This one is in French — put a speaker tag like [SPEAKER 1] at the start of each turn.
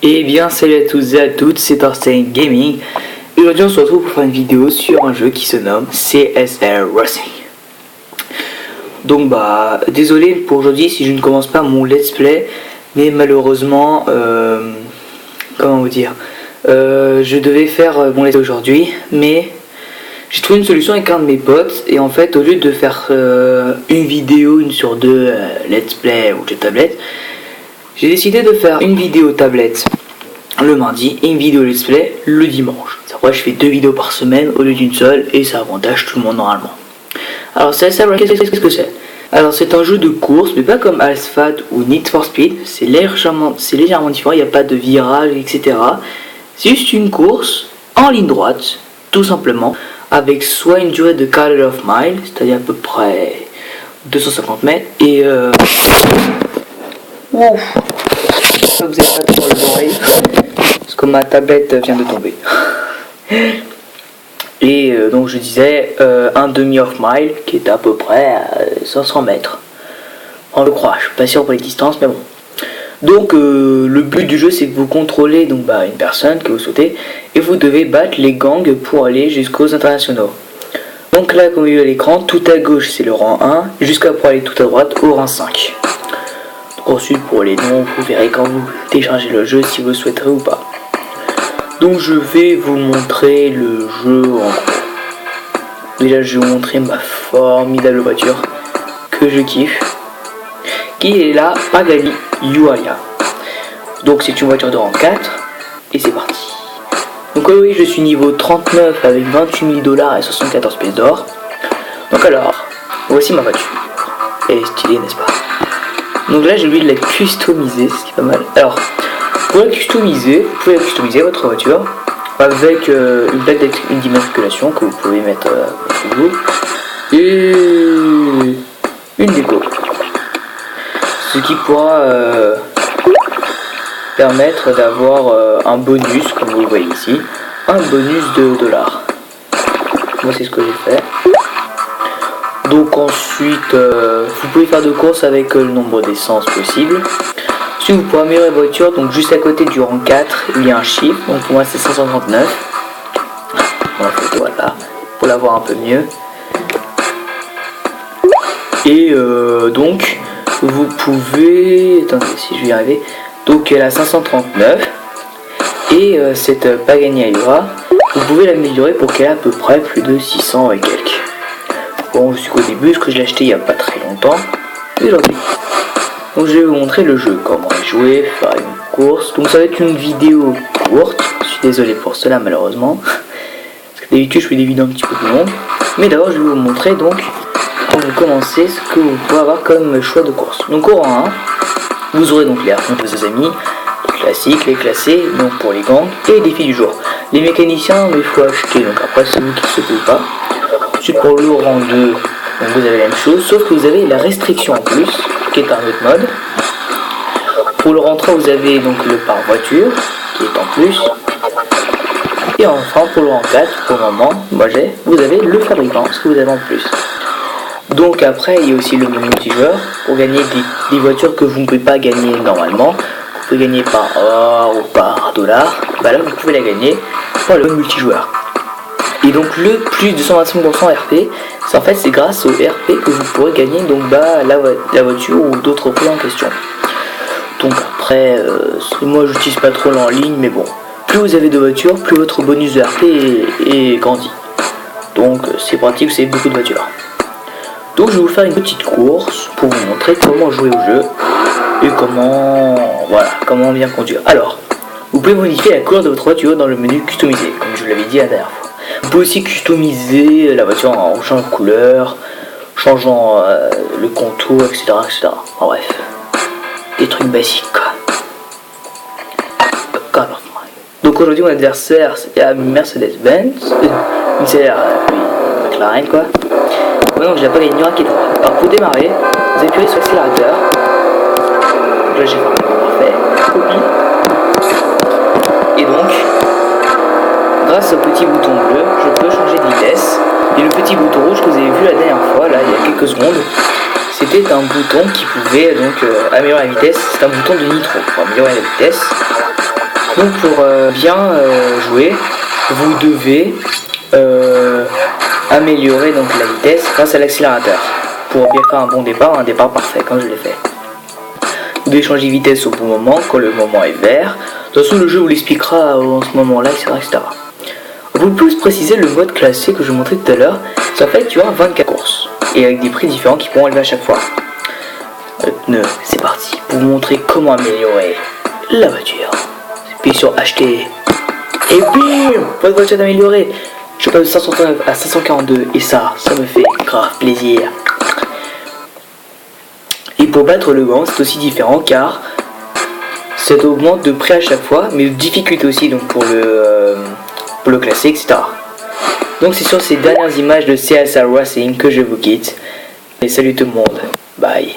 [SPEAKER 1] Et bien salut à tous et à toutes, c'est Thorstein Gaming. Et aujourd'hui on se retrouve pour faire une vidéo sur un jeu qui se nomme CSR Racing. Donc désolé pour aujourd'hui si je ne commence pas mon let's play, mais malheureusement, comment vous dire, je devais faire mon let's play aujourd'hui, mais j'ai trouvé une solution avec un de mes potes, et en fait au lieu de faire une vidéo, une sur deux let's play ou jeu tablette, j'ai décidé de faire une vidéo tablette le mardi et une vidéo let's play le dimanche. Après je fais 2 vidéos par semaine au lieu d'une seule et ça avantage tout le monde normalement. Alors qu'est-ce que c'est? Alors c'est un jeu de course mais pas comme Asphalt ou Need for Speed, c'est légèrement différent, il n'y a pas de virage etc. C'est juste une course en ligne droite, tout simplement, avec soit une durée de quarter of mile, c'est-à-dire à peu près 250 mètres et ouf, vous n'avez pas sur les oreilles parce que ma tablette vient de tomber. Et donc je disais un demi of mile qui est à peu près à 500 mètres. On le croit, je suis pas sûr pour les distances mais bon. Donc le but du jeu c'est que vous contrôlez donc une personne que vous souhaitez et vous devez battre les gangs pour aller jusqu'aux internationaux. Donc là comme vous voyez à l'écran, tout à gauche c'est le rang 1 jusqu'à pour aller tout à droite au rang 5. Ensuite pour les noms, vous verrez quand vous téléchargez le jeu si vous le souhaiterez ou pas. Donc je vais vous montrer le jeu en gros. Déjà je vais vous montrer ma formidable voiture que je kiffe, qui est la Pagani Huayra. Donc c'est une voiture de rang 4 et c'est parti. Donc oui, je suis niveau 39 avec 28 000 $ et 74 pièces d'or. Donc alors, voici ma voiture. Elle est stylée, n'est-ce pas? Donc là j'ai oublié de la customiser, ce qui est pas mal. Alors pour la customiser, vous pouvez customiser votre voiture avec une plaque d'immatriculation que vous pouvez mettre sur vous et une déco, ce qui pourra permettre d'avoir un bonus, comme vous le voyez ici, un bonus de dollars. Moi c'est ce que j'ai fait. Donc ensuite vous pouvez faire de courses avec le nombre d'essence possible. Si vous pouvez améliorer la voiture, donc juste à côté du rang 4 il y a un chiffre, donc pour moi c'est 539. Voilà, pour l'avoir un peu mieux. Et donc vous pouvez, attendez si je vais y arriver, donc elle a 539 et cette Pagani Huayra, vous pouvez l'améliorer pour qu'elle ait à peu près plus de 600 et quelques. Bon, je suis qu'au début, parce que je l'ai acheté il n'y a pas très longtemps, et aujourd'hui. Donc je vais vous montrer le jeu, comment jouer, faire une course. Donc ça va être une vidéo courte, je suis désolé pour cela malheureusement. Parce que d'habitude je fais des vidéos un petit peu plus longues. Mais d'abord je vais vous montrer donc, quand vous commencez, ce que vous pouvez avoir comme choix de course. Donc au rang 1, vous aurez donc les rencontres de vos amis, les classiques, les classés, donc pour les gangs, et les défis du jour. Les mécaniciens, il faut acheter, donc après c'est vous qui ne se peut pas. Ensuite pour le rang 2, donc vous avez la même chose, sauf que vous avez la restriction en plus, qui est un autre mode. Pour le rang 3, vous avez donc le par voiture, qui est en plus. Et enfin pour le rang 4, pour le moment, vous avez le fabricant, ce que vous avez en plus. Donc après, il y a aussi le menu multijoueur, pour gagner des voitures que vous ne pouvez pas gagner normalement. Vous pouvez gagner par or ou par dollar, là vous pouvez la gagner par le multijoueur. Et donc le plus de 125% RP, c'est grâce au RP que vous pourrez gagner donc la voiture ou d'autres prix en question. Donc après, moi j'utilise pas trop en ligne, mais bon, plus vous avez de voitures, plus votre bonus de RP est grandi. Donc c'est pratique, c'est beaucoup de voitures. Donc je vais vous faire une petite course pour vous montrer comment jouer au jeu et comment bien conduire. Alors, vous pouvez modifier la couleur de votre voiture dans le menu customiser, comme je vous l'avais dit la dernière fois. Vous pouvez aussi customiser la voiture en changeant de couleur, changeant le contour, etc. En bref, des trucs basiques quoi. Donc aujourd'hui mon adversaire c'est la Mercedes-Benz, une CR McLaren quoi. Ouais, donc je n'ai pas gagné un qui est droit. Alors pour démarrer, vous appuyez sur l'accélérateur. Donc là j'ai fait parfait, copie. Et donc, grâce au petit bouton bleu, je peux changer de vitesse. Et le petit bouton rouge que vous avez vu la dernière fois, là, il y a quelques secondes, c'était était un bouton qui pouvait donc améliorer la vitesse. C'est un bouton de nitro pour améliorer la vitesse. Donc pour bien jouer, vous devez améliorer donc la vitesse grâce à l'accélérateur pour bien faire un bon départ, un départ parfait comme je l'ai fait. Vous devez changer de vitesse au bon moment quand le moment est vert. De toute façon le jeu vous l'expliquera en ce moment là, etc. Vous pouvez préciser le mode classé que je vous montrais tout à l'heure. Ça fait qu'il y aura 24 courses et avec des prix différents qui pourront élever à chaque fois. C'est parti pour vous montrer comment améliorer la voiture. Puis sur acheter et bim, votre voiture est améliorée. Je passe de 539 à 542 et ça me fait grave plaisir. Et pour battre le grand, c'est aussi différent car ça augmente de prix à chaque fois, mais de difficulté aussi donc pour le classer, etc. Donc c'est sur ces dernières images de CSR Racing que je vous quitte. Et salut tout le monde. Bye.